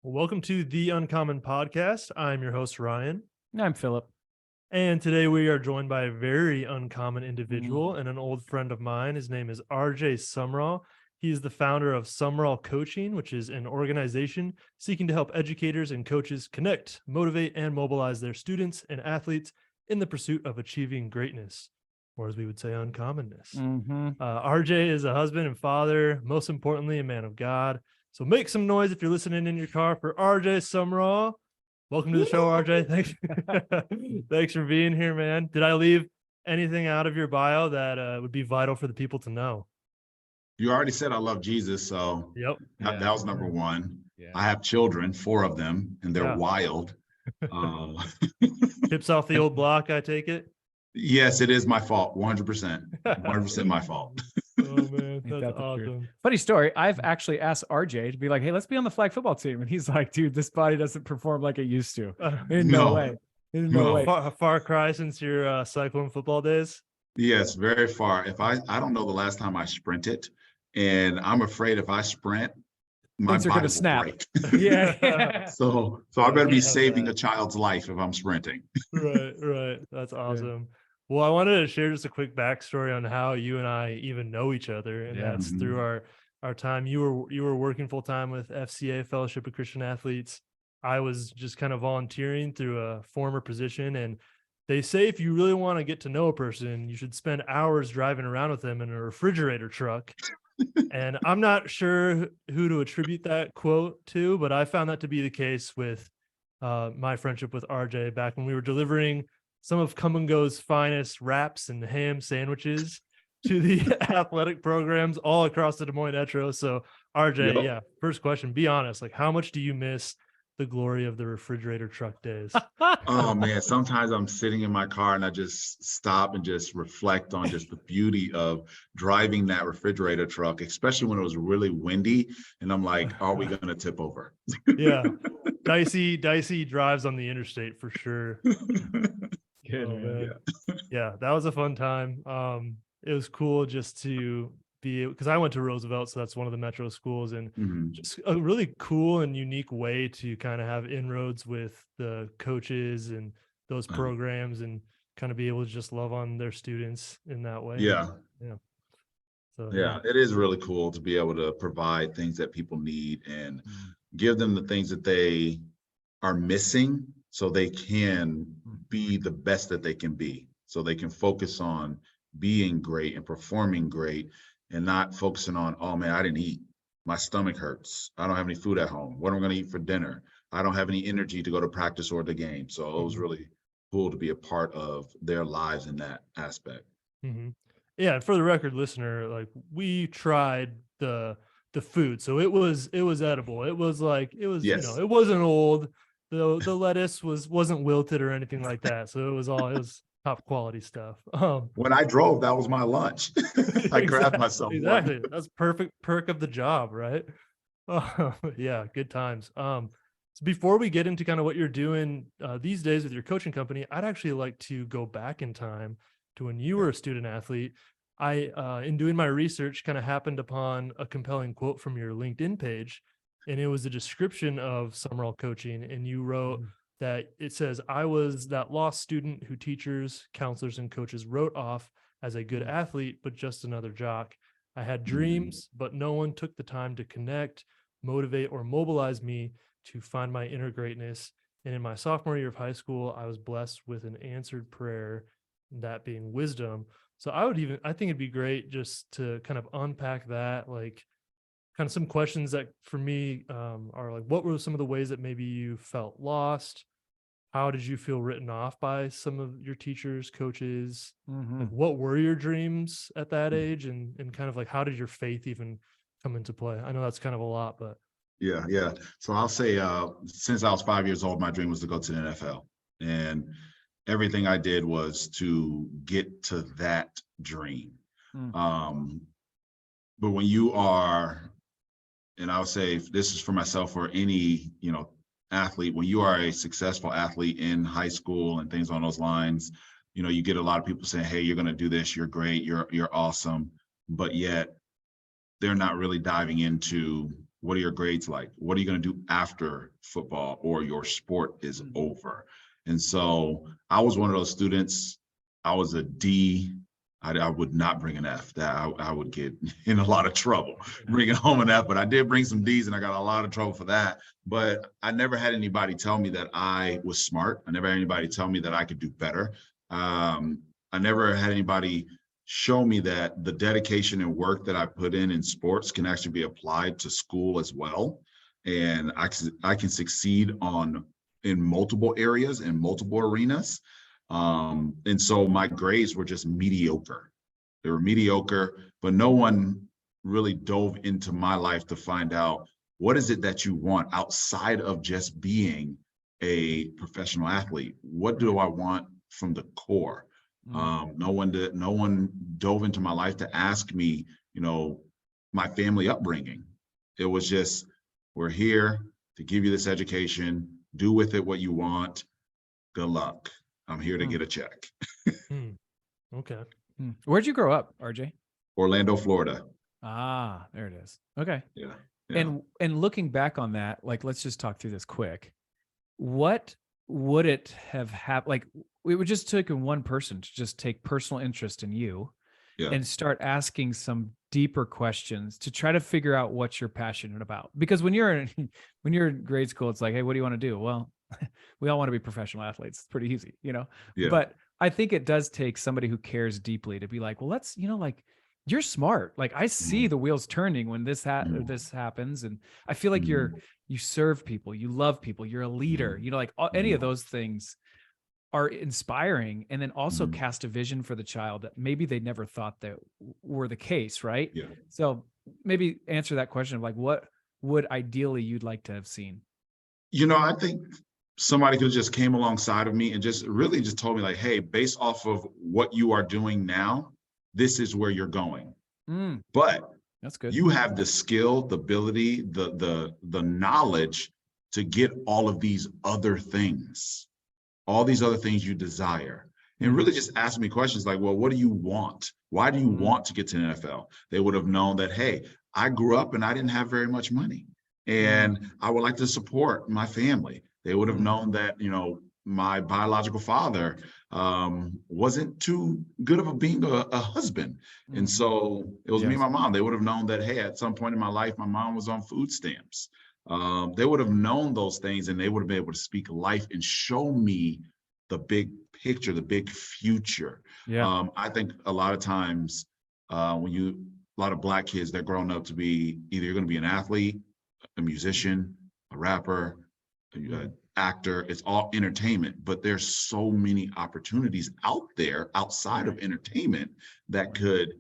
Welcome to the Uncommon Podcast. I'm your host, Ryan. I'm Phillip. And today we are joined by a very uncommon individual Mm. and an old friend of mine. His name is RJ Sumrall. He is the founder of Sumrall Coaching, which is an organization seeking to help educators and coaches connect, motivate, and mobilize their students and athletes in the pursuit of achieving greatness, or as we would say, uncommonness. RJ is a husband and father, most importantly, a man of God. So make some noise if you're listening in your car for RJ Sumrall. Welcome to the show, RJ. Thanks. Thanks for being here, man. Did I leave anything out of your bio that would be vital for the people to know? You already said I love Jesus, so Yep. that was number one. Yeah. I have children, 4 of them, and they're Yeah. wild. Tips off the old block, I take it. Yes, it is my fault. 100%. 100% my fault. Oh man, Ain't that's that the truth? awesome. Funny story. I've actually asked RJ to be like, "Hey, let's be on the flag football team," and he's like, "Dude, this body doesn't perform like it used to. In no No. way. In no way." Far cry since your cycling football days. Yes, very far. If I don't know the last time I sprinted, and I'm afraid if I sprint, my Things are body gonna will snap. break. Yeah. So I better be Yeah, saving that. a child's life if I'm sprinting. Right. That's awesome. Well, I wanted to share just a quick backstory on how you and I even know each other, and Yeah. that's through our time. You were working full time with FCA, Fellowship of Christian Athletes. I was just kind of volunteering through a former position, and they say if you really want to get to know a person, you should spend hours driving around with them in a refrigerator truck. And I'm not sure who to attribute that quote to, but I found that to be the case with my friendship with RJ back when we were delivering some of Come and Go's finest wraps and ham sandwiches to the athletic programs all across the Des Moines Metro. So RJ, Yep. yeah, first question, be honest, like how much do you miss the glory of the refrigerator truck days? Oh man, sometimes I'm sitting in my car and I just stop and just reflect on just the beauty of driving that refrigerator truck, especially when it was really windy. And I'm like, are we going to tip over? Yeah. Dicey drives on the interstate for sure. Good, Oh, man. man. Yeah, that was a fun time. It was cool just to be, because I went to Roosevelt, so that's one of the metro schools, and Mhm. just a really cool and unique way to kind of have inroads with the coaches and those programs and kind of be able to just love on their students in that way. Yeah. So Yeah, it is really cool to be able to provide things that people need and give them the things that they are missing so they can be the best that they can be. So they can focus on being great and performing great and not focusing on, oh man, I didn't eat. My stomach hurts. I don't have any food at home. What am I going to eat for dinner? I don't have any energy to go to practice or the game. So it was really cool to be a part of their lives in that aspect. Yeah, and for the record, listener, like we tried the food, so it was edible. It was like it was, Yes. it wasn't old. The lettuce wasn't wilted or anything like that. So it was top quality stuff. When I drove, that was my lunch. I grabbed myself one. Exactly. That's perfect perk of the job, right? Yeah, good times. So before we get into kind of what you're doing these days with your coaching company, I'd actually like to go back in time to when you were a student athlete. I, in doing my research, kind of happened upon a compelling quote from your LinkedIn page, and it was a description of Sumrall coaching. And you wrote that it says, I was that lost student who teachers, counselors, and coaches wrote off as a good athlete, but just another jock. I had dreams, but no one took the time to connect, motivate, or mobilize me to find my inner greatness. And in my sophomore year of high school, I was blessed with an answered prayer, that being wisdom. So I think it'd be great just to kind of unpack that, like kind of some questions that for me are like, what were some of the ways that maybe you felt lost? How did you feel written off by some of your teachers, coaches? Like, what were your dreams at that age? And kind of like, how did your faith even come into play? I know that's kind of a lot, but. Yeah. So I'll say, since I was 5 years old, my dream was to go to the NFL. And everything I did was to get to that dream. But when you are, and I'll say this is for myself or any, athlete, when you are a successful athlete in high school and things on those lines, you get a lot of people saying, hey, you're going to do this. You're great. You're awesome. But yet they're not really diving into What are your grades like? What are you going to do after football or your sport is over? And so I was one of those students. I was a D. I would not bring an F. That I would get in a lot of trouble bringing home an F, but I did bring some D's and I got a lot of trouble for that. But I never had anybody tell me that I was smart. I never had anybody tell me that I could do better. I never had anybody show me that the dedication and work that I put in sports can actually be applied to school as well. And I can succeed in multiple areas, in multiple arenas. And so my grades were just mediocre. They were mediocre, but no one really dove into my life to find out what is it that you want outside of just being a professional athlete. What do I want from the core? No one dove into my life to ask me, my family upbringing. It was just, we're here to give you this education, do with it what you want. Good luck. I'm here to get a check. Okay. Where'd you grow up, RJ? Orlando, Florida. Ah, there it is. Okay. Yeah. And looking back on that, like, let's just talk through this quick. What would it have happened? Like, it would just take one person to just take personal interest in you and start asking some deeper questions to try to figure out what you're passionate about. Because when you're in grade school, it's like, hey, what do you want to do? Well, we all want to be professional athletes. It's pretty easy, Yeah. But I think it does take somebody who cares deeply to be like, well, let's, like, you're smart. Like, I see the wheels turning when this happens. And I feel like you serve people, you love people, you're a leader, like any of those things are inspiring, and then also cast a vision for the child that maybe they never thought that were the case. Right. Yeah. So maybe answer that question of like, what would ideally you'd like to have seen? I think somebody could just came alongside of me and just really just told me like, hey, based off of what you are doing now, this is where you're going. But that's good. You have the skill, the ability, the knowledge to get all of these other things you desire. And really just ask me questions like, well, what do you want? Why do you want to get to the NFL? They would have known that, hey, I grew up and I didn't have very much money, and I would like to support my family. They would have known that, my biological father wasn't too good of being a husband. And so it was me and my mom. They would have known that, hey, at some point in my life, my mom was on food stamps. They would have known those things, and they would have been able to speak life and show me the big picture, the big future. I think a lot of times a lot of Black kids, they're growing up to be either you're going to be an athlete, a musician, a rapper, an actor. It's all entertainment, but there's so many opportunities out there outside of entertainment that could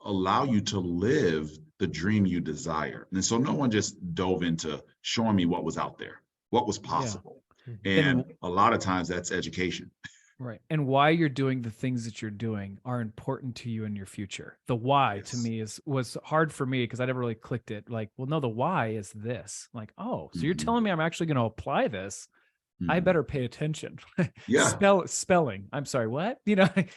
allow you to live the dream you desire. And so no one just dove into showing me what was out there, what was possible. And a lot of times that's education. Right. And why you're doing the things that you're doing are important to you in your future. The why to me was hard for me because I never really clicked it. Like, well, no, the why is this. Like, oh, so you're telling me I'm actually going to apply this. I better pay attention. Spelling. I'm sorry, what? Anyway,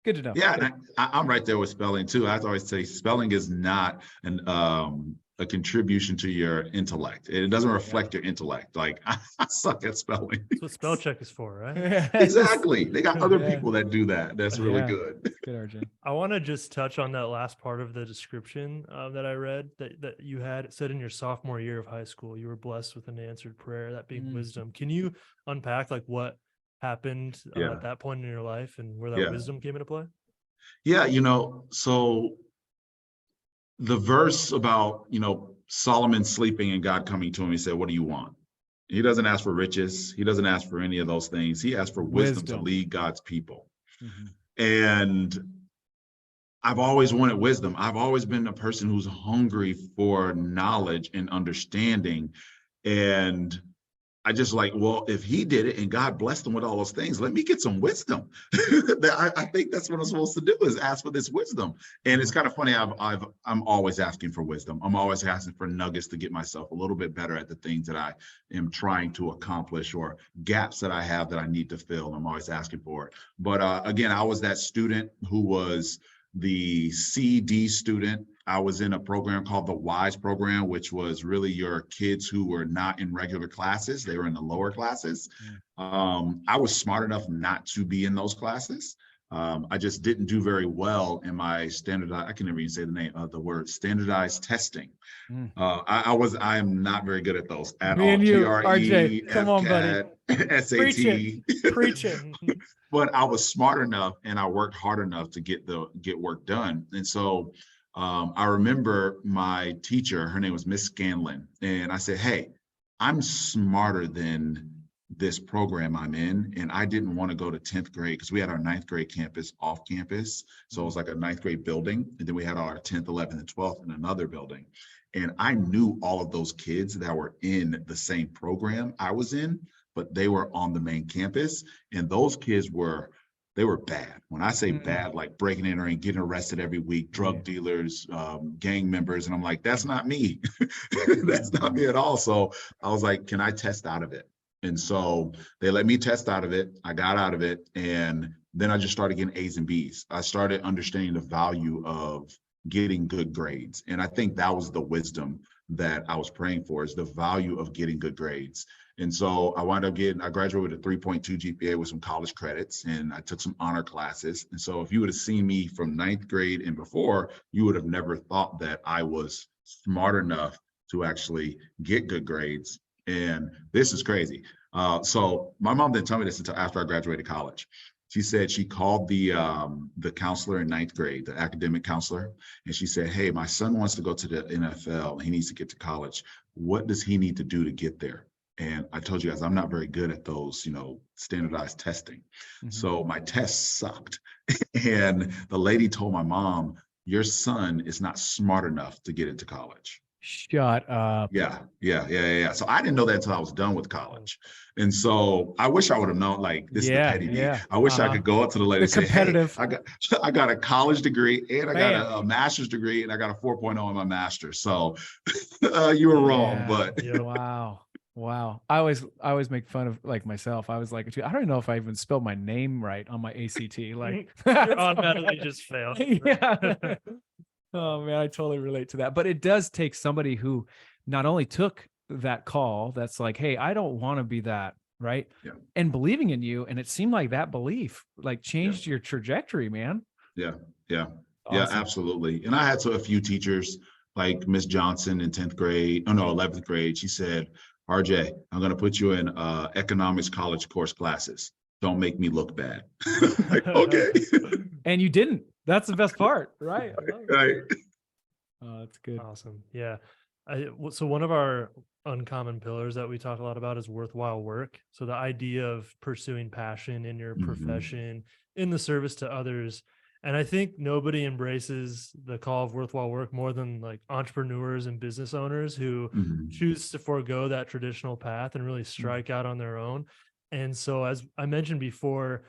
good to know. Yeah, and I'm right there with spelling too. I always say spelling is not a contribution to your intellect. It doesn't reflect your intellect. Like, I suck at spelling. That's what spell check is for, right? Exactly. They got other people that do that. That's really good. Good, RJ. I want to just touch on that last part of the description that I read that you had. It said in your sophomore year of high school, you were blessed with an answered prayer, that being wisdom. Can you unpack like what happened at that point in your life and where that wisdom came into play? Yeah, so the verse about, Solomon sleeping and God coming to him, he said, what do you want? He doesn't ask for riches. He doesn't ask for any of those things. He asked for wisdom to lead God's people. And I've always wanted wisdom. I've always been a person who's hungry for knowledge and understanding. And I just like, well, if he did it and God blessed him with all those things, let me get some wisdom. I think that's what I'm supposed to do, is ask for this wisdom. And it's kind of funny. I'm always asking for wisdom. I'm always asking for nuggets to get myself a little bit better at the things that I am trying to accomplish, or gaps that I have that I need to fill. I'm always asking for it. But again, I was that student who was the CD student. I was in a program called the WISE program, which was really your kids who were not in regular classes. They were in the lower classes. I was smart enough not to be in those classes. I just didn't do very well in my standardized, I can never even say the name of the word, standardized testing. I am not very good at those at Me all. and you, GRE, RJ, come on, buddy. SAT. Preach it. But I was smart enough and I worked hard enough to get work done. And so I remember my teacher, her name was Miss Scanlon, and I said, hey, I'm smarter than this program I'm in, and I didn't want to go to 10th grade because we had our 9th grade campus off campus. So it was like a 9th grade building, and then we had our 10th, 11th, and 12th in another building. And I knew all of those kids that were in the same program I was in, but they were on the main campus, and those kids were bad. When I say bad, like breaking and entering, getting arrested every week, drug dealers, gang members. And I'm like, that's not me. That's not me at all. So I was like, can I test out of it? And so they let me test out of it. I got out of it. And then I just started getting A's and B's. I started understanding the value of getting good grades. And I think that was the wisdom that I was praying for, is the value of getting good grades. And so I graduated with a 3.2 GPA with some college credits, and I took some honor classes. And so if you would have seen me from 9th grade and before, you would have never thought that I was smart enough to actually get good grades. And this is crazy. So my mom didn't tell me this until after I graduated college. She said she called the counselor in 9th grade, the academic counselor, and she said, hey, my son wants to go to the NFL. He needs to get to college. What does he need to do to get there? And I told you guys, I'm not very good at those, standardized testing. So my tests sucked. And the lady told my mom, your son is not smart enough to get into college. Shut up. Yeah. So I didn't know that until I was done with college. And so I wish I would have known, like, this is the petty me. I wish I could go up to the lady and say, hey, I got a college degree, and I got a master's degree, and I got a 4.0 in my master's. So you were wrong, but Wow. I always make fun of, like, myself. I was like, I don't even know if I even spelled my name right on my ACT. Like, automatically just failed. Yeah. Oh man, I totally relate to that. But it does take somebody who not only took that call, that's like, hey, I don't want to be that, right? Yeah. And believing in you. And it seemed like that belief like changed your trajectory, man. Yeah, Awesome. absolutely. And I had a few teachers like Miss Johnson in 11th grade. She said, RJ, I'm going to put you in economics college course classes. Don't make me look bad. Like, okay. And you didn't. That's the best part, right? Right. Oh, that's good. Awesome. Yeah. So one of our uncommon pillars that we talk a lot about is worthwhile work. So the idea of pursuing passion in your profession, in the service to others. And I think nobody embraces the call of worthwhile work more than like entrepreneurs and business owners who choose to forego that traditional path and really strike out on their own. And so, as I mentioned before,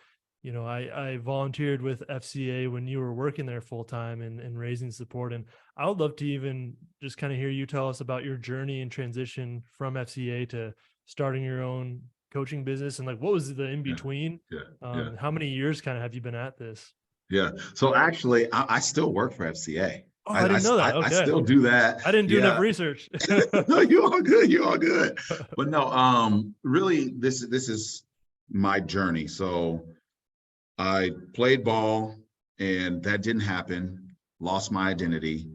I volunteered with FCA when you were working there full time and raising support. And I would love to even just kind of hear you tell us about your journey and transition from FCA to starting your own coaching business, and like, what was the in between? How many years kind of have you been at this? Yeah. So actually, I still work for FCA. Oh, I didn't know that. Okay. I still do that. I didn't do enough research. No, you're all good. You're all good. But no, really, this is my journey. So I played ball, and that didn't happen. Lost my identity.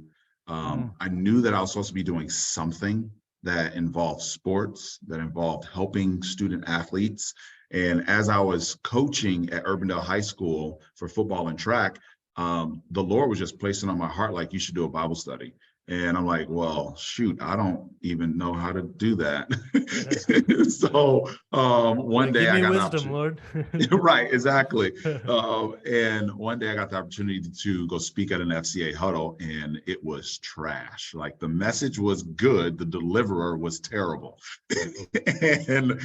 I knew that I was supposed to be doing something that involved sports, that involved helping student athletes. And as I was coaching at Urbandale High School for football and track, the Lord was just placing on my heart, like, you should do a Bible study. And I'm like, well, shoot, I don't even know how to do that. So one day I got wisdom, Lord. Right, exactly. And one day I got the opportunity to go speak at an FCA huddle, and it was trash. Like, the message was good, the deliverer was terrible. And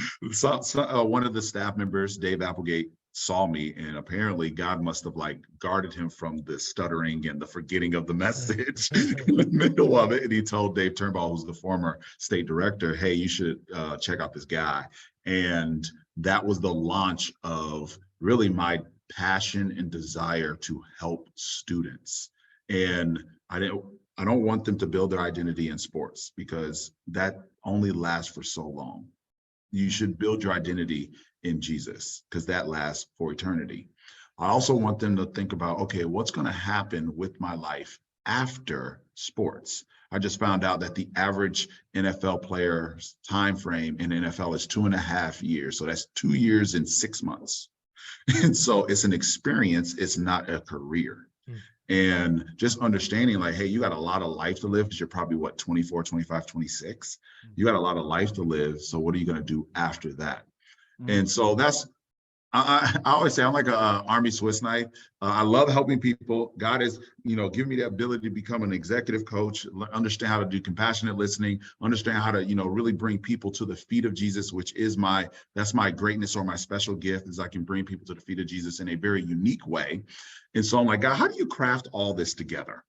one of the staff members, Dave Applegate, saw me, and apparently God must have like guarded him from the stuttering and the forgetting of the message in the middle of it. And he told Dave Turnbull, who's the former state director, hey, you should check out this guy. And that was the launch of really my passion and desire to help students. And I don't want them to build their identity in sports, because that only lasts for so long. You should build your identity in Jesus, because that lasts for eternity. I also want them to think about, okay, what's going to happen with my life after sports? I just found out that the average NFL player's time frame in the NFL is 2.5 years. So that's 2 years and 6 months. And so it's an experience, it's not a career. And just understanding like, hey, you got a lot of life to live, because you're probably what, 24, 25, 26. You got a lot of life to live. So what are you going to do after that? And so that's, I always say I'm like a Army Swiss knife. I love helping people. God has, given me the ability to become an executive coach, understand how to do compassionate listening, understand how to, really bring people to the feet of Jesus, which is that's my greatness, or my special gift, is I can bring people to the feet of Jesus in a very unique way. And so I'm like, God, how do you craft all this together?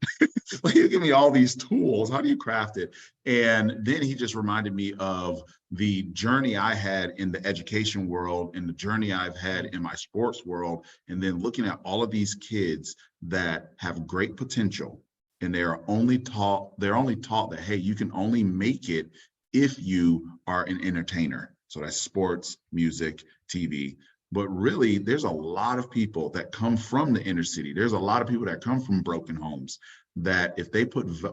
Like, you give me all these tools. How do you craft it? And then he just reminded me of the journey I had in the education world and the journey I've had in my sports world. And then looking at all of these kids that have great potential, and they're only taught that, hey, you can only make it if you are an entertainer. So that's sports, music, TV. But really, there's a lot of people that come from the inner city. There's a lot of people that come from broken homes, that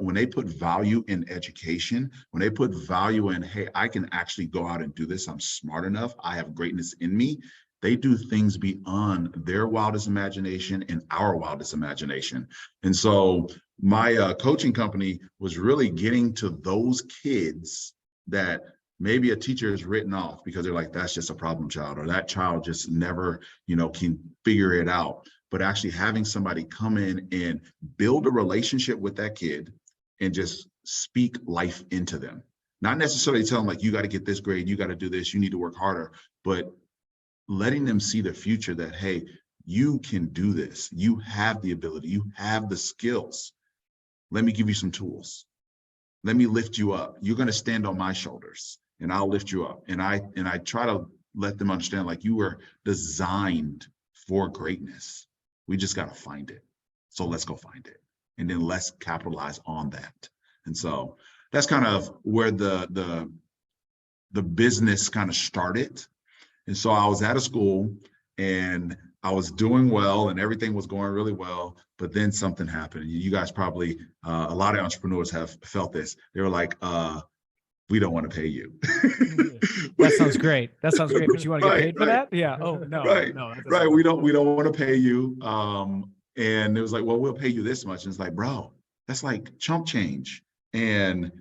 when they put value in education, when they put value in, hey, I can actually go out and do this, I'm smart enough, I have greatness in me, they do things beyond their wildest imagination and our wildest imagination. And so my coaching company was really getting to those kids that maybe a teacher is written off because they're like, that's just a problem child, or that child just never, can figure it out. But actually having somebody come in and build a relationship with that kid and just speak life into them. Not necessarily tell them like, you got to get this grade, you got to do this, you need to work harder, but letting them see the future that, hey, you can do this. You have the ability, you have the skills. Let me give you some tools. Let me lift you up. You're going to stand on my shoulders and I'll lift you up. And I try to let them understand, like, you were designed for greatness. We just got to find it. So let's go find it. And then let's capitalize on that. And so that's kind of where the business kind of started. And so I was at a school and I was doing well and everything was going really well, but then something happened. You guys probably, a lot of entrepreneurs have felt this. They were like, we don't want to pay you. That sounds great. That sounds great. But you want to get paid for that? Yeah. Oh, no. Right. No, Right. We don't want to pay you. And it was like, well, we'll pay you this much. And it's like, bro, that's like chump change. And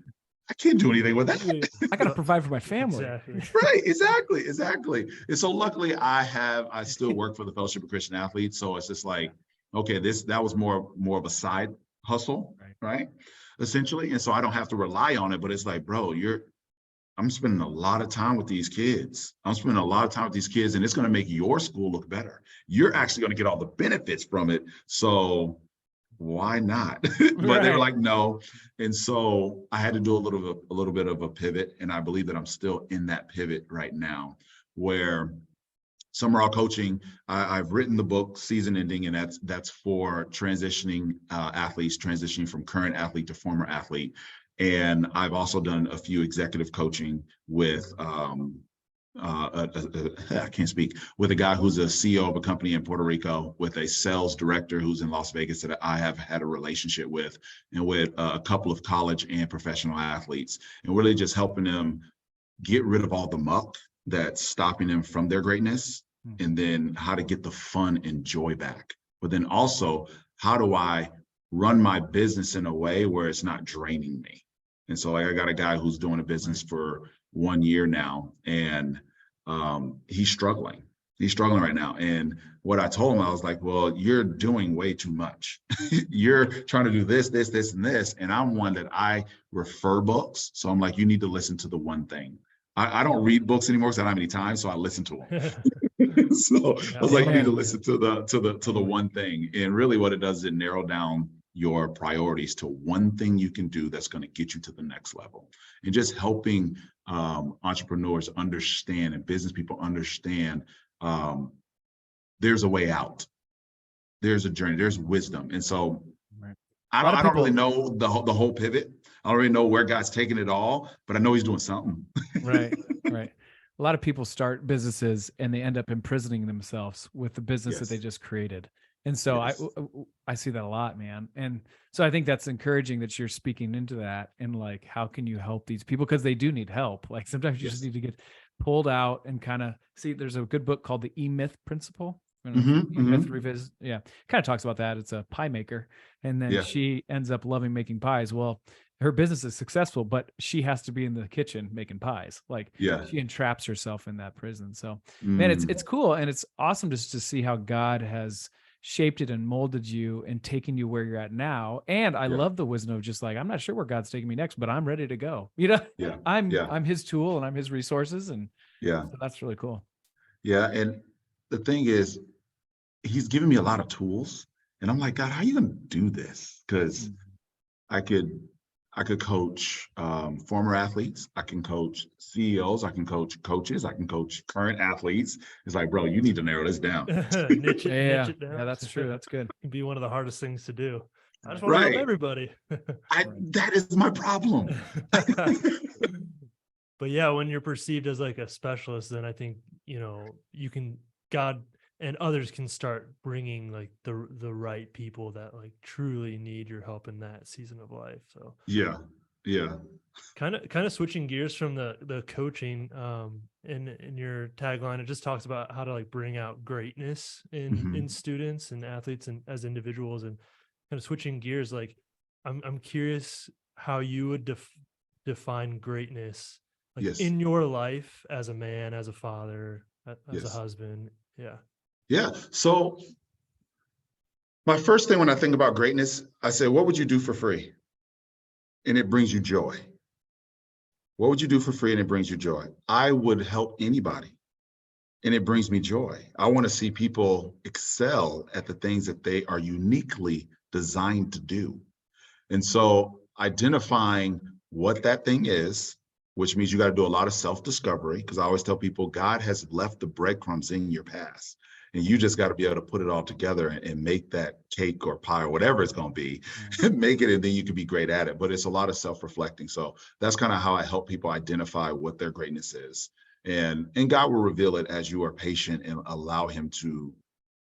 I can't do anything with that. I got to provide for my family. Exactly. Right. Exactly. And so luckily I still work for the Fellowship of Christian Athletes. So it's just like, okay, that was more of a side hustle, right? Essentially. And so I don't have to rely on it, but it's like, bro, I'm spending a lot of time with these kids. I'm spending a lot of time with these kids, and it's going to make your school look better. You're actually going to get all the benefits from it. So why not? But they were like, no. And so I had to do a little bit of a pivot. And I believe that I'm still in that pivot right now, where Sumrall Coaching, I've written the book Season Ending, and that's for transitioning athletes, transitioning from current athlete to former athlete. And I've also done a few executive coaching with I can't speak, with a guy who's a CEO of a company in Puerto Rico, with a sales director who's in Las Vegas that I have had a relationship with, and with a couple of college and professional athletes, and really just helping them get rid of all the muck that's stopping them from their greatness, and then how to get the fun and joy back. But then also, how do I run my business in a way where it's not draining me? And so I got a guy who's doing a business for 1 year now, and he's struggling. He's struggling right now. And what I told him, I was like, well, you're doing way too much. You're trying to do this, and this. And I'm one that I refer books. So I'm like, you need to listen to the one thing. I don't read books anymore because I don't have any time, so I listen to them. So I was like, you need to listen to the one thing. And really what it does is it narrow down your priorities to one thing you can do that's going to get you to the next level. And just helping entrepreneurs understand, and business people understand, there's a way out. there's a journey, there's wisdom. And so Right. I don't really know the whole pivot. I don't really know where God's taking it all, but I know he's doing something. Right. Right. A lot of people start businesses and they end up imprisoning themselves with the business that they Yes. just created. And so Yes. I see that a lot, man. And so I think that's encouraging that you're speaking into that and like, how can you help these people? Because they do need help. Like sometimes you just Yes. need to get pulled out and kind of see, there's a good book called the E-Myth Principle. I don't know if Mm-hmm, E-Myth mm-hmm. Revisit. Yeah. Kind of talks about that. It's a pie maker. And then Yeah. she ends up loving making pies. Well, her business is successful, but she has to be in the kitchen making pies. Like Yeah. she entraps herself in that prison. So man, Mm. it's cool. And it's awesome just to see how God has shaped it and molded you and taken you where you're at now. And I Yeah. love the wisdom of just like, I'm not sure where God's taking me next, but I'm ready to go. You know, Yeah. I'm Yeah. his tool and I'm his resources. And Yeah. so that's really cool. Yeah. And the thing is, he's giving me a lot of tools. And I'm like, God, how are you going to do this? Because I could coach former athletes. I can coach CEOs. I can coach coaches. I can coach current athletes. It's like, bro, you need to narrow this down. niche it down. Yeah, that's true. That's good. Can be one of the hardest things to do. I just Right. want to help Right. everybody. That is my problem. But yeah, when you're perceived as like a specialist, then I think, God and others can start bringing like the right people that like truly need your help in that season of life. So Yeah. Yeah. kind of switching gears from the coaching, in your tagline, it just talks about how to like bring out greatness in students and athletes and as individuals, and kind of switching gears. Like I'm curious how you would define greatness, like Yes. in your life as a man, as a father, as a Yes. husband. Yeah. Yeah. So my first thing when I think about greatness, I say, what would you do for free? And it brings you joy. What would you do for free and it brings you joy? I would help anybody and it brings me joy. I want to see people excel at the things that they are uniquely designed to do. And so identifying what that thing is, which means you got to do a lot of self-discovery, because I always tell people God has left the breadcrumbs in your past. And you just got to be able to put it all together and make that cake or pie or whatever it's going to be, and make it, and then you can be great at it. But it's a lot of self-reflecting. So that's kind of how I help people identify what their greatness is. And God will reveal it as you are patient and allow him to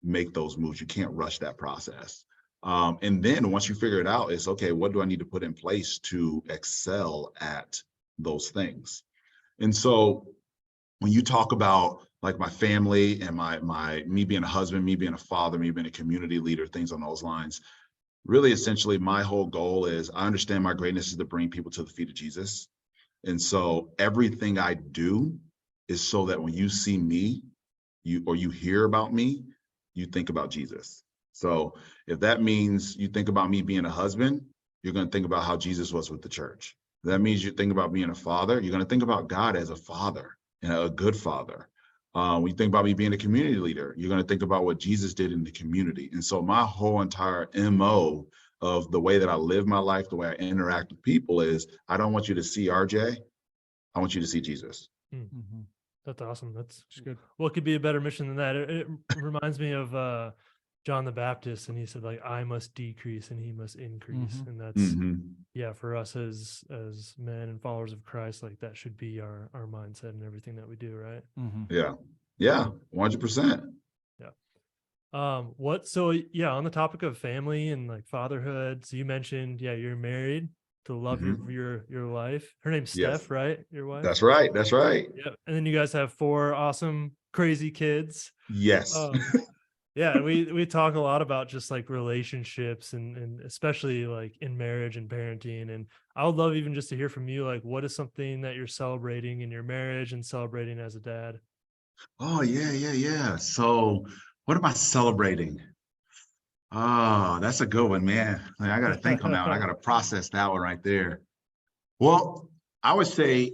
make those moves. You can't rush that process. And then once you figure it out, it's okay, what do I need to put in place to excel at those things? And so when you talk about like my family and me being a husband, me being a father, me being a community leader, things on those lines, really essentially my whole goal is I understand my greatness is to bring people to the feet of Jesus. And so everything I do is so that when you see me, you hear about me, you think about Jesus. So if that means you think about me being a husband, you're going to think about how Jesus was with the church. If that means you think about being a father, you're going to think about God as a father and a good father. When you think about me being a community leader, you're going to think about what Jesus did in the community. And so my whole entire MO of the way that I live my life, the way I interact with people is, I don't want you to see RJ. I want you to see Jesus. Mm-hmm. That's awesome. That's good. What could be a better mission than that? It reminds me of John the Baptist, and he said like, I must decrease and he must increase. And that's yeah, for us as men and followers of Christ, like that should be our mindset and everything that we do, right? Yeah 100%. So on the topic of family and like fatherhood, so you mentioned you're married to love your life. Her name's Steph, right? Your wife? That's right. Yeah. And then you guys have 4 awesome crazy kids. Yes. Yeah, and we talk a lot about just like relationships and especially like in marriage and parenting. And I would love even just to hear from you, like what is something that you're celebrating in your marriage and celebrating as a dad? Oh, yeah. So what am I celebrating? Oh, that's a good one, man. I got to think on that one. I got to process that one right there. Well, I would say,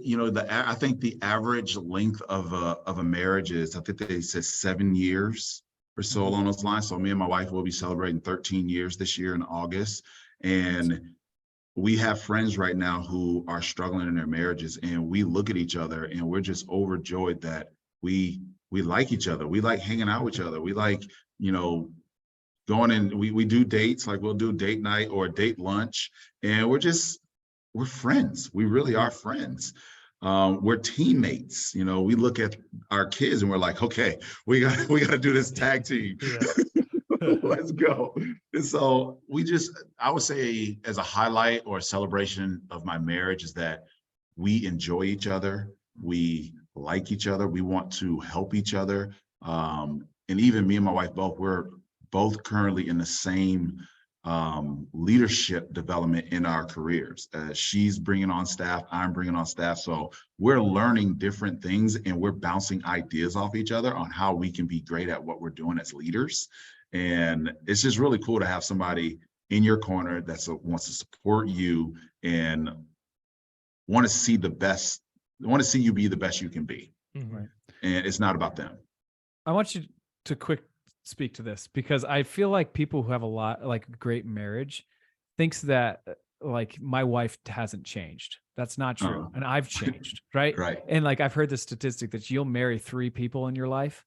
I think the average length of a marriage is, I think they said 7 years or so along those lines. So me and my wife will be celebrating 13 years this year in August. And we have friends right now who are struggling in their marriages, and we look at each other and we're just overjoyed that we like each other. We like hanging out with each other. We like, going and we do dates, like we'll do date night or date lunch, and we're friends. We really are friends. We're teammates. You know, we look at our kids and we're like, okay, we got to do this tag team. Let's go. And so I would say as a highlight or a celebration of my marriage is that we enjoy each other. We like each other. We want to help each other. And even me and my wife we're both currently in the same leadership development in our careers. She's bringing on staff, I'm bringing on staff. So we're learning different things and we're bouncing ideas off each other on how we can be great at what we're doing as leaders. And it's just really cool to have somebody in your corner that wants to support you and want to see you be the best you can be. Right. And it's not about them. I want you to quick speak to this because I feel like people who have a lot like great marriage thinks that like my wife hasn't changed. That's not true. And I've changed. Right. Right. And like, I've heard the statistic that you'll marry 3 people in your life.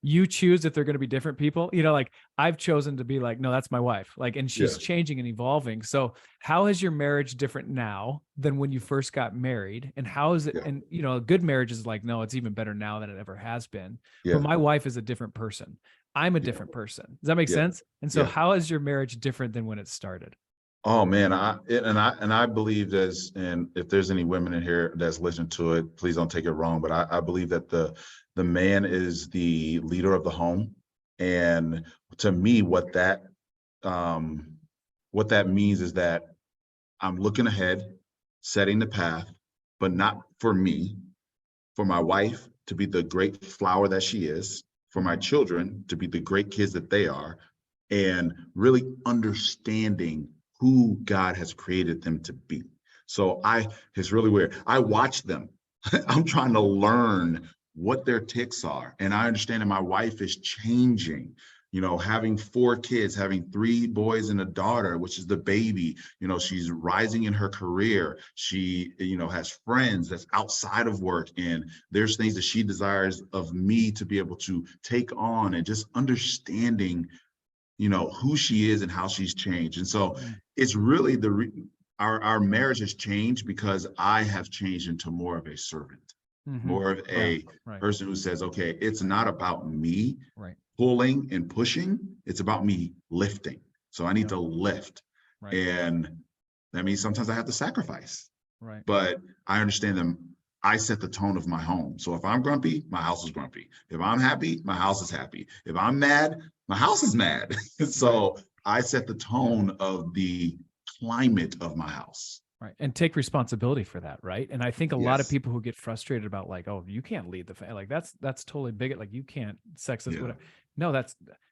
You choose if they're going to be different people, you know, like I've chosen to be like, no, that's my wife. Like, and she's changing and evolving. So how is your marriage different now than when you first got married? And how is it? And, you know, a good marriage is like, no, it's even better now than it ever has been. But my wife is a different person. I'm a different person. Does that make sense? And so how is your marriage different than when it started? Oh man, I believe and if there's any women in here that's listening to it, please don't take it wrong. But I believe that the man is the leader of the home. And to me, what that means is that I'm looking ahead, setting the path, but not for me, for my wife to be the great flower that she is, for my children to be the great kids that they are, and really understanding who God has created them to be. So it's really weird. I watch them. I'm trying to learn what their ticks are. And I understand that my wife is changing, you know, having 4 kids, having 3 boys and a daughter, which is the baby, you know, she's rising in her career. She, you know, has friends that's outside of work. And there's things that she desires of me to be able to take on, and just understanding, you know, who she is and how she's changed. And so it's really our marriage has changed because I have changed into more of a servant, more of a person who says, okay, it's not about me pulling and pushing, it's about me lifting. So I need to lift. And that means sometimes I have to sacrifice. But I understand them. I set the tone of my home. So if I'm grumpy, my house is grumpy. If I'm happy, my house is happy. If I'm mad, my house is mad. So I set the tone of the climate of my house. Right. And take responsibility for that. Right. And I think a lot of people who get frustrated about like, oh, you can't lead the family. Like that's totally bigot. Like you can't sexist, whatever.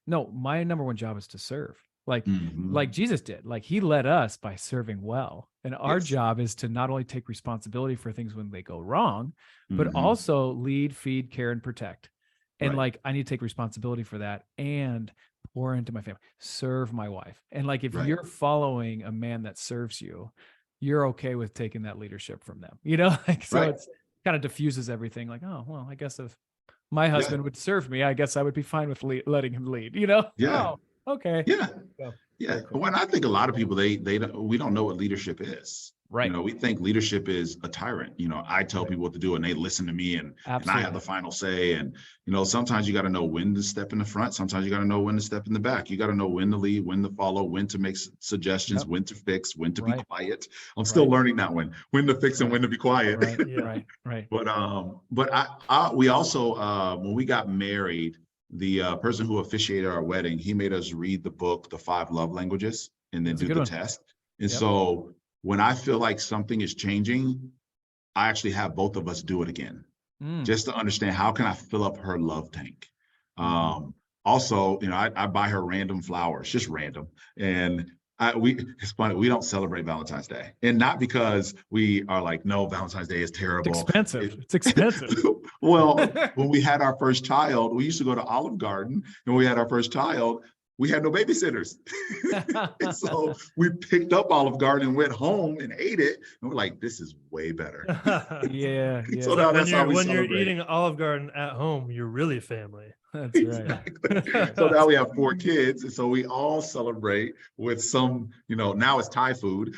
No, my number one job is to serve. Like Jesus did. Like he led us by serving well. And our job is to not only take responsibility for things when they go wrong, but also lead, feed, care, and protect. And like, I need to take responsibility for that and pour into my family, serve my wife. And like, if you're following a man that serves you, you're okay with taking that leadership from them, you know, like, so it's kind of diffuses everything. Like, oh, well, I guess if my husband would serve me, I guess I would be fine with letting him lead, you know? Oh, okay. Yeah. When I think a lot of people, we don't know what leadership is. Right. You know, we think leadership is a tyrant. You know, I tell people what to do and they listen to me and I have the final say. And, you know, sometimes you got to know when to step in the front. Sometimes you got to know when to step in the back. You got to know when to lead, when to follow, when to make suggestions, when to fix, when to be quiet. I'm still learning that one, when to fix and when to be quiet. Right. But we also, when we got married, the person who officiated our wedding, he made us read the book, The 5 Love Languages, and then do the test. And so when I feel like something is changing, I actually have both of us do it again, just to understand how can I fill up her love tank. Also, you know, I buy her random flowers, just random. And it's funny, we don't celebrate Valentine's Day. And not because we are like, no, Valentine's Day is terrible. It's expensive. Well, when we had our first child, we used to go to Olive Garden, and when we had our first child, we had no babysitters. And so we picked up Olive Garden and went home and ate it. And we're like, this is way better. Yeah. So Like now when that's how you're we when you're celebrate. eating Olive Garden at home, you're really family. That's right. Exactly. So now we have 4 kids. And so we all celebrate with some, now it's Thai food.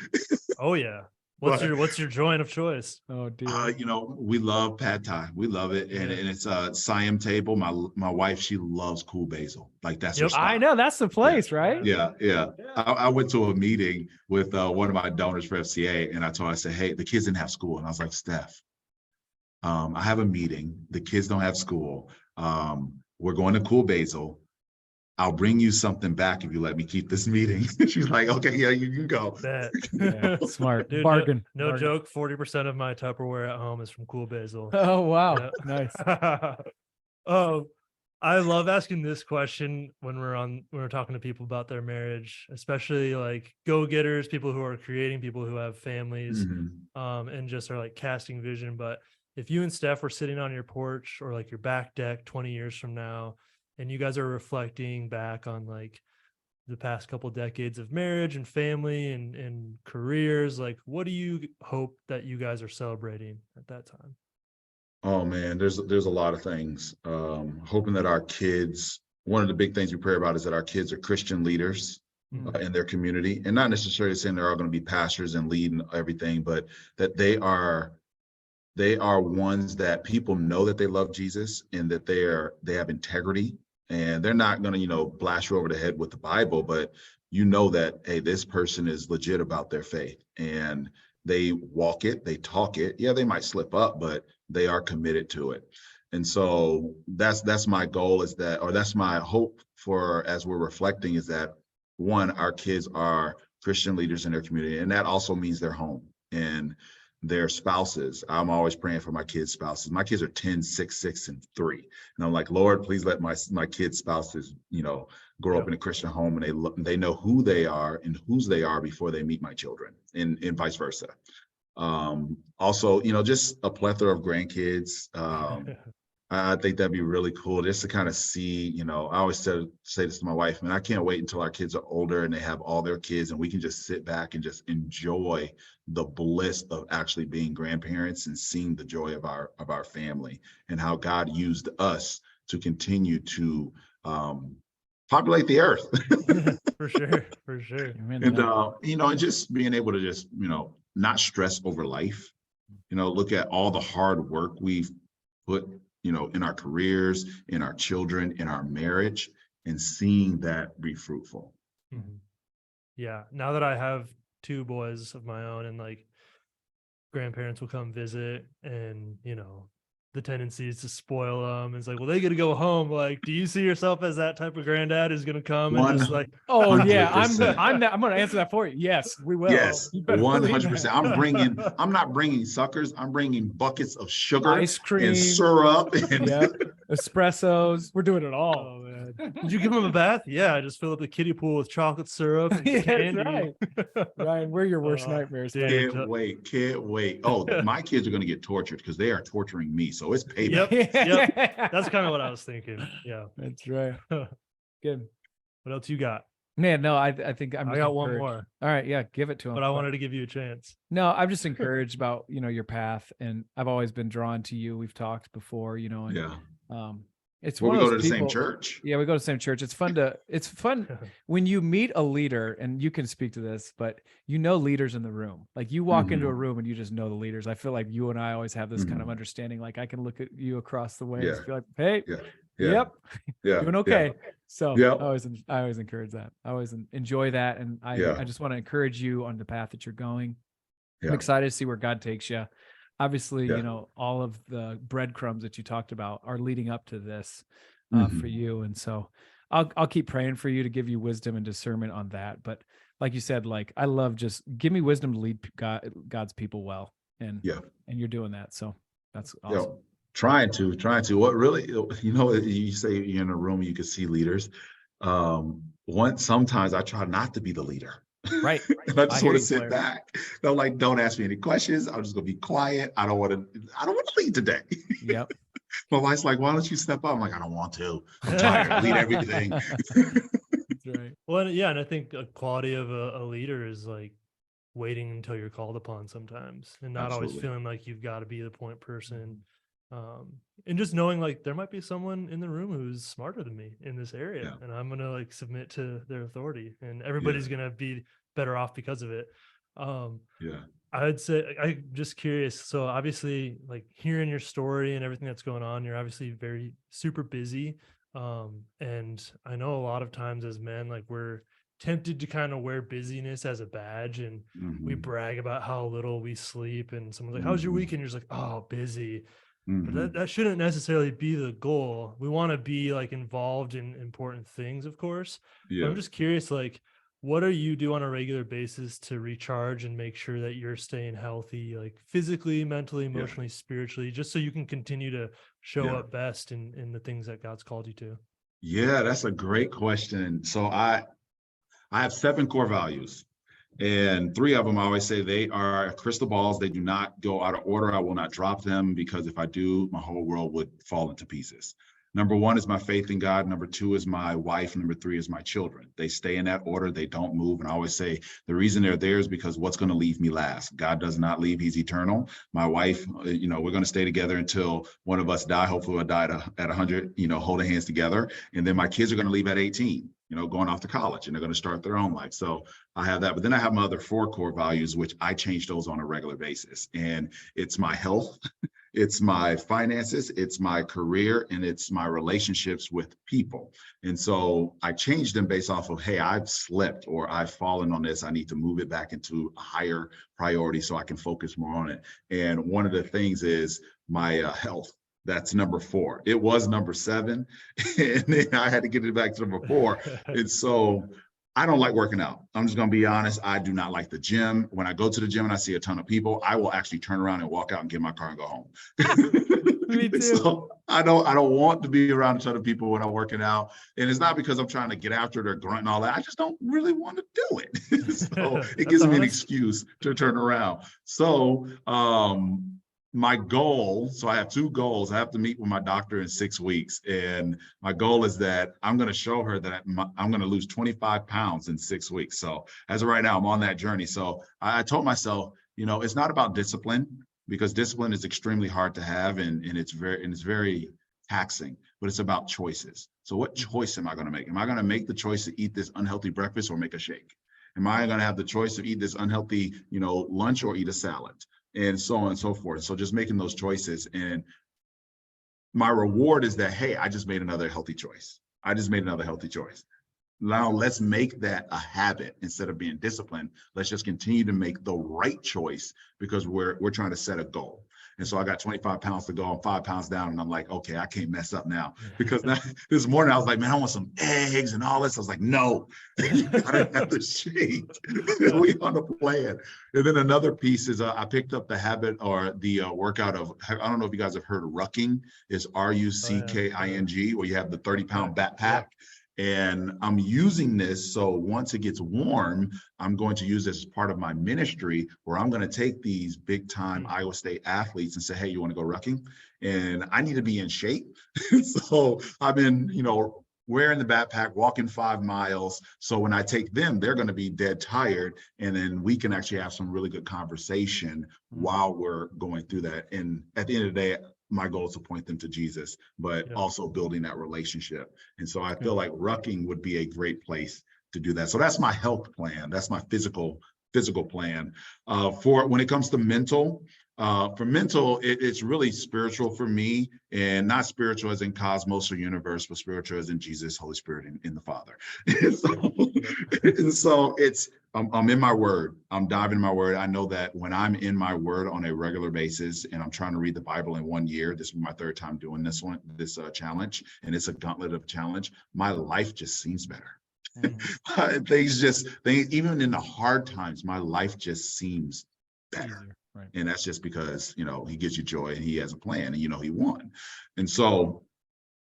Oh yeah. What's your joint of choice? Oh dear. We love pad thai. We love it. And it's a Siam table. My wife, she loves cool basil. Like that's her Yep. style. I know that's the place, right? Yeah. I went to a meeting with one of my donors for FCA, and I said, hey, the kids didn't have school. And I was like, Steph, I have a meeting. The kids don't have school. We're going to Cool Basil. I'll bring you something back if you let me keep this meeting. She's like, okay, yeah, you can go. Yeah, smart. Dude, bargain. No Bargain. joke. 40% of my Tupperware at home is from Cool Basil. Oh wow, nice. Oh, I love asking this question when we're talking to people about their marriage, especially like go-getters, people who are creating, people who have families, and just are like casting vision. But if you and Steph were sitting on your porch or like your back deck 20 years from now, and you guys are reflecting back on like the past couple decades of marriage and family and careers, like what do you hope that you guys are celebrating at that time? Oh man, there's a lot of things. Hoping that our kids, one of the big things we pray about is that our kids are Christian leaders in their community, and not necessarily saying they're all going to be pastors and lead and everything, but that they are ones that people know that they love Jesus and that they have integrity, and they're not going to, blast you over the head with the Bible, but that, hey, this person is legit about their faith and they walk it, they talk it. Yeah, they might slip up, but they are committed to it. And so that's my goal, that's my hope for, as we're reflecting, is that one, our kids are Christian leaders in their community, and that also means their home and their spouses. I'm always praying for my kids' spouses. My kids are 10, 6, 6, and 3. And I'm like, Lord, please let my kids' spouses, grow up in a Christian home, and they know who they are and whose they are before they meet my children, and vice versa. Also, just a plethora of grandkids. I think that'd be really cool just to kind of see, I always say this to my wife, man, I can't wait until our kids are older and they have all their kids and we can just sit back and just enjoy the bliss of actually being grandparents and seeing the joy of our family and how God used us to continue to populate the earth. For sure. And, and just being able to just, not stress over life, look at all the hard work we've put in our careers, in our children, in our marriage, and seeing that be fruitful. Yeah. Now that I have 2 boys of my own, and like grandparents will come visit, and the tendency is to spoil them. It's like, well, they get to go home. Like, do you see yourself as that type of granddad who's going to come and just like, oh yeah, I'm going to answer that for you. Yes, we will. Yes, 100%. I'm not bringing suckers. I'm bringing buckets of sugar, ice cream, and syrup, and espressos. We're doing it all. oh man, did you give them a bath? Yeah, I just fill up the kiddie pool with chocolate syrup and candy. That's right. Ryan, we're your worst nightmares. Can't wait. Oh, my kids are going to get tortured because they are torturing me. So it's payback. Yep. That's kind of what I was thinking. Yeah. That's right. Good. What else you got? Man, no, I think I got one more. All right, yeah, give it to him. But I wanted to give you a chance. No, I'm just encouraged about, your path, and I've always been drawn to you. We've talked before, and it's we one go of to those the people, same church. Yeah, we go to the same church. It's fun when you meet a leader, and you can speak to this, but leaders in the room. Like you walk into a room and you just know the leaders. I feel like you and I always have this kind of understanding. Like I can look at you across the way and feel like, hey, yep, doing okay. So I always encourage that. I always enjoy that, and I just want to encourage you on the path that you're going. I'm excited to see where God takes you. Obviously, all of the breadcrumbs that you talked about are leading up to this for you. And so I'll keep praying for you to give you wisdom and discernment on that. But like you said, like I love just give me wisdom to lead God's people well. And you're doing that. So that's awesome. Trying to. What really, you say you're in a room, you can see leaders. Sometimes I try not to be the leader. Right. And I just want to sit back. Don't ask me any questions. I'm just gonna be quiet. I don't want to lead today. Yep. My wife's like, why don't you step up? I'm like, I don't want to. I'm tired. Lead everything. That's Right. Well, yeah, and I think a quality of a leader is like waiting until you're called upon sometimes, and not always Absolutely. feeling like you've got to be the point person. And just knowing like there might be someone in the room who's smarter than me in this area, Yeah. and I'm gonna like submit to their authority, and Yeah. everybody's gonna be better off because of it. Um, Yeah. I'd say I'm just curious. So obviously, like hearing your story and everything that's going on, you're obviously very super busy. And I know a lot of times as men, like we're tempted to kind of wear busyness as a badge, and we Hmm. brag about how little we sleep. And someone's like, "How's your Hmm. weekend?" You're just like, "Oh, busy." But Hmm. that shouldn't necessarily be the goal. We want to be like involved in important things, of course. But I'm Yeah. just curious, like, what do you do on a regular basis to recharge and make sure that you're staying healthy, like physically, mentally, Yeah. emotionally, spiritually, just so you can continue to show Yeah. up best in the things that God's called you to? Yeah. That's a great question. So I have 7 core values. And 3 of them, I always say they are crystal balls. They do not go out of order. I will not drop them because if I do, my whole world would fall into pieces. Number 1 is my faith in God. Number 2 is my wife. Number 3 is my children. They stay in that order. They don't move. And I always say the reason they're there is because what's going to leave me last? God does not leave. He's eternal. My wife, we're going to stay together until one of us die. Hopefully we'll die at 100, holding hands together. And then my kids are going to leave at 18, going off to college, and they're going to start their own life. So I have that. But then I have my other 4 core values, which I change those on a regular basis. And it's my health, it's my finances, it's my career, and it's my relationships with people. And so I changed them based off of, hey, I've slipped or I've fallen on this. I need to move it back into a higher priority so I can focus more on it. And one of the things is my health. That's number 4. It was number 7, and then I had to get it back to number 4. And so I don't like working out. I'm just going to be honest. I do not like the gym. When I go to the gym and I see a ton of people, I will actually turn around and walk out and get in my car and go home. Me too. So I don't want to be around a ton of people when I'm working out. And it's not because I'm trying to get after it or grunt and all that. I just don't really want to do it. So it That's gives me an honest. excuse to turn around. So my goal, so I have 2 goals. I have to meet with my doctor in 6 weeks. And my goal is that I'm going to show her that I'm going to lose 25 pounds in 6 weeks. So as of right now, I'm on that journey. So I told myself, it's not about discipline, because discipline is extremely hard to have, and it's very taxing, but it's about choices. So what choice am I going to make? Am I going to make the choice to eat this unhealthy breakfast or make a shake? Am I going to have the choice to eat this unhealthy, lunch or eat a salad? And so on and so forth. So just making those choices. And my reward is that, hey, I just made another healthy choice. I just made another healthy choice. Now let's make that a habit instead of being disciplined. Let's just continue to make the right choice because we're trying to set a goal. And so I got 25 pounds to go. I'm 5 pounds down, and I'm like, okay, I can't mess up now. Because now, this morning I was like, man, I want some eggs and all this. I was like, no, you gotta have the shake. We on the plan. And then another piece is I picked up the habit or the workout of, I don't know if you guys have heard of rucking. Is RUCKING, where you have the 30-pound backpack. And I'm using this, so once it gets warm, I'm going to use this as part of my ministry, where I'm going to take these big time Iowa State athletes and say, hey, you want to go rucking? And I need to be in shape. So I've been, wearing the backpack, walking 5 miles. So when I take them, they're going to be dead tired. And then we can actually have some really good conversation while we're going through that. And at the end of the day, my goal is to point them to Jesus, but also building that relationship. And so I feel like rucking would be a great place to do that. So that's my health plan. That's my physical plan. For when it comes to mental, for mental, it's really spiritual for me, and not spiritual as in cosmos or universe, but spiritual as in Jesus, Holy Spirit, and the Father. And so it's, I'm in my word. I'm diving in my word. I know that when I'm in my word on a regular basis, and I'm trying to read the Bible in 1 year, this is my 3rd time doing this challenge, and it's a gauntlet of challenge. My life just seems better. Things even in the hard times, my life just seems better. Right. And that's just because, he gives you joy and he has a plan, and he won. And so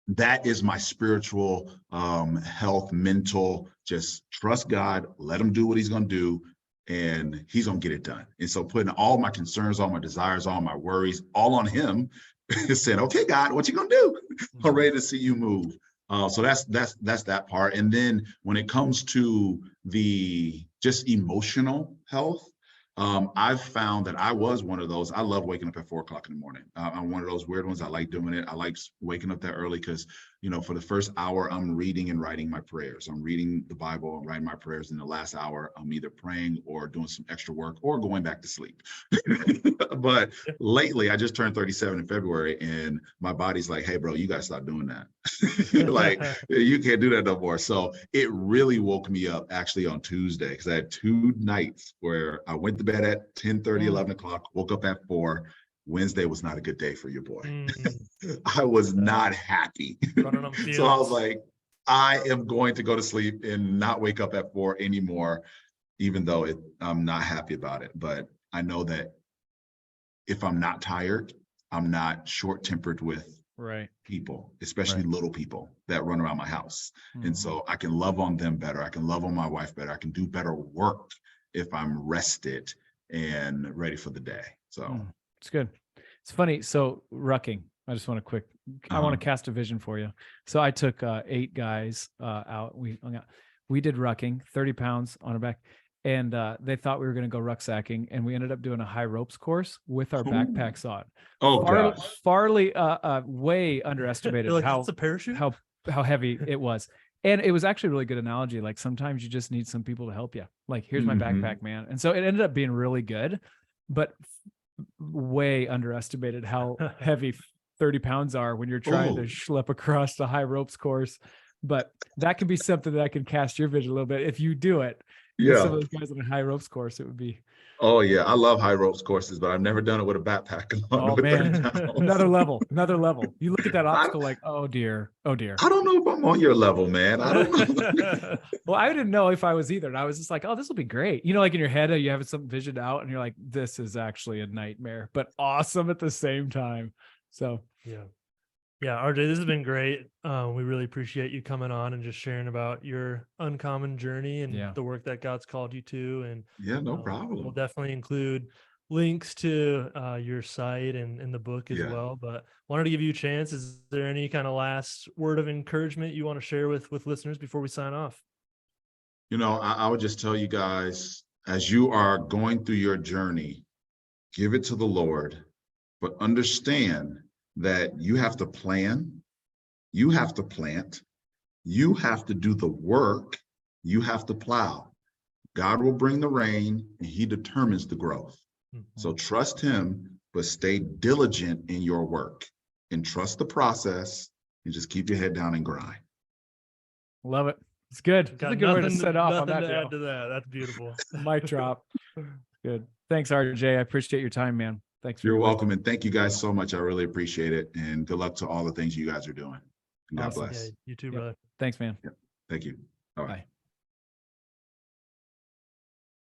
that is my spiritual health, mental, just trust God, let him do what he's going to do, and he's going to get it done. And so putting all my concerns, all my desires, all my worries, all on him, saying, okay, God, what you going to do? I'm ready to see you move. So that's that part. And then when it comes to the just emotional health, I've found that I was one of those. I love waking up at 4 o'clock in the morning. I'm one of those weird ones. I like doing it. I like waking up that early because, for the first hour, I'm reading and writing my prayers. I'm reading the Bible and writing my prayers. In the last hour, I'm either praying or doing some extra work or going back to sleep. But lately, I just turned 37 in February, and my body's like, hey, bro, you got to stop doing that. Like, you can't do that no more. So it really woke me up actually on Tuesday, because I had 2 nights where I went to bed at 10:30, 11 o'clock, woke up at 4. Wednesday was not a good day for your boy. I was not happy. So I was like, I am going to go to sleep and not wake up at 4 anymore, even though I'm not happy about it. But I know that if I'm not tired, I'm not short-tempered with people, especially little people that run around my house. And so I can love on them better. I can love on my wife better. I can do better work if I'm rested and ready for the day. So it's good. It's funny. So rucking, I just want to I want to cast a vision for you. So I took 8 guys out. We did rucking, 30 pounds on our back. And they thought we were going to go rucksacking, and we ended up doing a high ropes course with our backpacks on. Oh, gosh. Farley, way underestimated like, how, that's a parachute? how heavy it was. And it was actually a really good analogy. Like, sometimes you just need some people to help you. Like, here's my backpack, man. And so it ended up being really good, but way underestimated how heavy 30 pounds are when you're trying to schlep across the high ropes course. But that could be something that can cast your vision a little bit if you do it. Yeah. Some of those guys on a high ropes course, it would be. Oh yeah, I love high ropes courses, but I've never done it with a backpack. Oh man, another level. You look at that obstacle like, oh dear. I don't know if I'm on your level, man. I don't know. Well, I didn't know if I was either. And I was just like, oh, this will be great. Like in your head, you have some visioned out and you're like, this is actually a nightmare, but awesome at the same time. So yeah, RJ, this has been great. We really appreciate you coming on and just sharing about your uncommon journey and the work that God's called you to. And no problem. We'll definitely include links to your site and the book as well. But wanted to give you a chance. Is there any kind of last word of encouragement you want to share with listeners before we sign off? I would just tell you guys, as you are going through your journey, give it to the Lord, but understand that you have to plan, you have to plant, you have to do the work, you have to plow. God will bring the rain and he determines the growth. So trust him, but stay diligent in your work and trust the process and just keep your head down and grind. Love it. It's good. That's a good way to set off on that. Add to that. That's beautiful. Mic drop. Good. Thanks, RJ. I appreciate your time, man. Thanks. You're welcome. And thank you guys so much. I really appreciate it. And good luck to all the things you guys are doing. God bless. Yeah, you too, brother. Thanks, man. Thank you. All right. Bye.